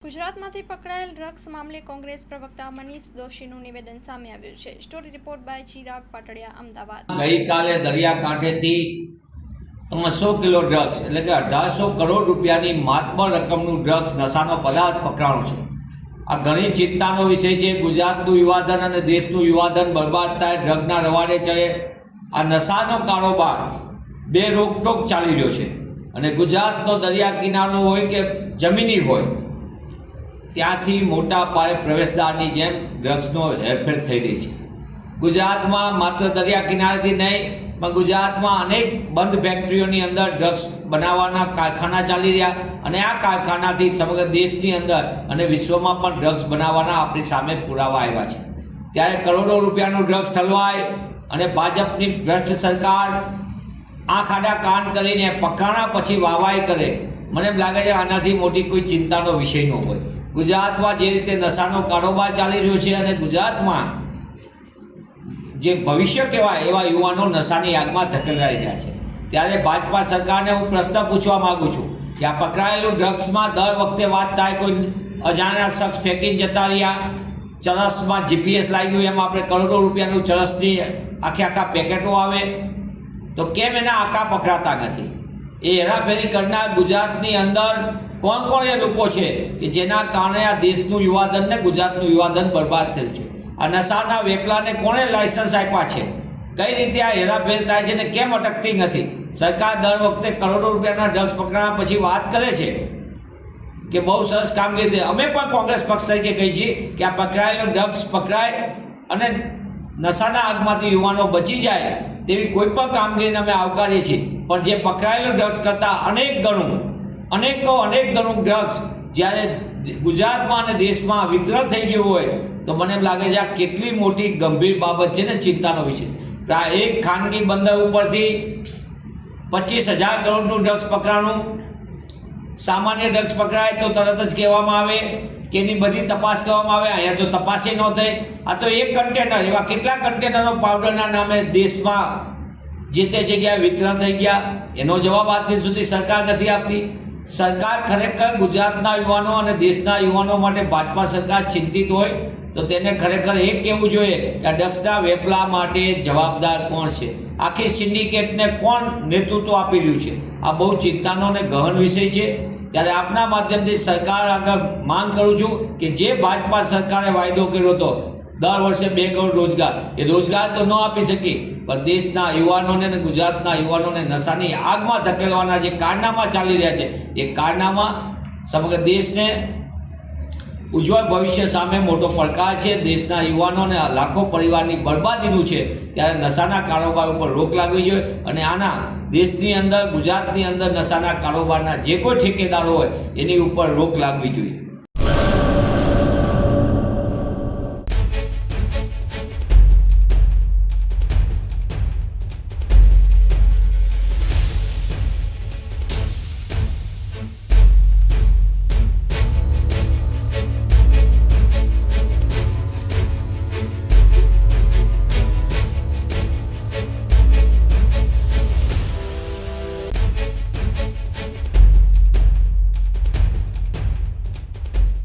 ગુજરાતમાંથી પકડાયેલ ડ્રગ્સ મામલે કોંગ્રેસ પ્રવક્તા મનીષ દોશીનું નિવેદન સામે આવ્યું છે। Story report by Chirag Patadiya, Ahmedabad. ગઈકાલે દરિયાકાંઠેથી 300 કિલો ડ્રગ્સ એટલે કે 1800 કરોડ રૂપિયાની માતબર રકમનું ડ્રગ્સ નશાનો પદાર્થ પકડાણો છે। આ ઘણી ચિંતાનો વિષય છે। ગુજરાતનું યુવાધન અને દેશનું યુવાધન બરબાદ થાય, ડ્રગના રવાડે ચડે। આ નશાનો કારોબાર બે રોકટોક ચાલી રહ્યો છે અને ગુજરાતનો દરિયા કિનારો હોય કે જમીની હોય ત્યાંથી મોટા પાયે પ્રવેશદ્વારની જેમ ડ્રગ્સનો હેરફેર થઈ રહી છે। ગુજરાતમાં માત્ર દરિયા કિનારેથી નહીં પણ ગુજરાતમાં અનેક બંધ ફેક્ટરીઓની અંદર ડ્રગ્સ બનાવવાના કારખાના ચાલી રહ્યા અને આ કારખાનાથી સમગ્ર દેશની અંદર અને વિશ્વમાં પણ ડ્રગ્સ બનાવવાના આપણી સામે પુરાવા આવ્યા છે। ત્યારે કરોડો રૂપિયાનું ડ્રગ્સ ઠલવાય અને ભાજપની ભ્રષ્ટ સરકાર આંખ આડા કાન કરીને પકડાણા પછી વાહવાઈ કરે, મને એમ લાગે છે આનાથી મોટી કોઈ ચિંતાનો વિષય ન હોય। ગુજરાતમાં જે રીતે નશાનો કારોબાર ચાલી રહ્યો છે અને ગુજરાતમાં જે ભવિષ્ય કહેવાય એવા યુવાનો નશાની આગમાં ધકેલાઈ રહ્યા છે, ત્યારે ભાજપા સરકારને હું પ્રશ્ન પૂછવા માગું છું કે આ પકડાયેલું ડ્રગ્સમાં દર વખતે વાત થાય કોઈ અજાણ્યા શખ્સ ફેંકીને જતા રહ્યા, ચરસમાં જીપીએસ લાગ્યું એમ આપણે કરોડો રૂપિયાનું ચરસની આખા પેકેટો આવે તો કેમ એના આંકા પકડાતા નથી? એ હેરાફેરી કરનાર ગુજરાતની અંદર કોણ એ લોકો છે કે જેના કારણે આ દેશનું યુવાધન ને ગુજરાતનું યુવાધન બરબાદ થયું છે? આ નશાના વેપલાને કોણે લાયસન્સ આપ્યા છે? કઈ રીતે આ હેરાફેર થાય છે ને કેમ અટકતી નથી? સરકાર દર વખતે કરોડો રૂપિયાના ડ્રગ્સ પકડાયા પછી વાત કરે છે કે બહુ સરસ કામગીરી થઈ। અમે પણ કોંગ્રેસ પક્ષ તરીકે કહીએ છીએ કે આ પકડાયેલો ડ્રગ્સ પકડાય અને નશાના આગમાંથી યુવાનો બચી જાય તેવી કોઈ પણ કામગીરીને અમે આવકારીએ છીએ, પણ જે પકડાયેલો ડ્રગ્સ કરતાં અનેક ગણું ડ્રગ્સ જ્યારે ગુજરાતમાં અને દેશમાં વિતરણ થઈ ગયું હોય તો મને એમ લાગે છે આ કેટલી મોટી ગંભીર બાબત છે ને ચિંતાનો વિષય। એક ખાનગી બંદર ઉપરથી 25,000 કરોડનું ડ્રગ્સ પકડાણું। સામાન્ય ડ્રગ્સ પકડાય તો તરત જ કહેવામાં આવે કે એની બધી તપાસ કરવામાં આવે, અહીંયા તો તપાસી ન થઈ। આ તો એક કન્ટેનર, એવા કેટલા કન્ટેનરો પાવડરના નામે દેશમાં જે તે જગ્યાએ વિતરણ થઈ ગયા, એનો જવાબ આજ દિન સુધી સરકાર નથી આપતી। સરકાર ખરેખર ગુજરાતના યુવાનો અને દેશના યુવાનો માટે ભાજપા સરકાર ચિંતિત હોય તો તેને ખરેખર એ કહેવું જોઈએ કે આ ડ્રગ્સના વેપલા માટે જવાબદાર કોણ છે, આખી સિન્ડિકેટને કોણ નેતૃત્વ આપી રહ્યું છે? આ બહુ ચિંતાનો અને ગહન વિષય છે। ત્યારે આપના માધ્યમથી સરકાર આગળ માંગ કરું છું કે જે ભાજપા સરકારે વાયદો કર્યો હતો દર વર્ષે 2 કરોડ રોજગાર, એ રોજગાર તો ન આપી શકી પણ દેશના યુવાનોને અને ગુજરાતના યુવાનોને નશાની આગમાં ધકેલવાના જે કારનામા ચાલી રહ્યા છે એ કારનામા સમગ્ર દેશને ઉજ્જવળ ભવિષ્ય સામે મોટો પડકાર છે। દેશના યુવાનોને લાખો પરિવારની બરબાદીનું છે, ત્યારે નશાના કારોબાર ઉપર રોક લાગવી જોઈએ અને આના દેશની અંદર ગુજરાતની અંદર નશાના કારોબારના જે કોઈ ઠેકેદારો હોય એની ઉપર રોક લાગવી જોઈએ।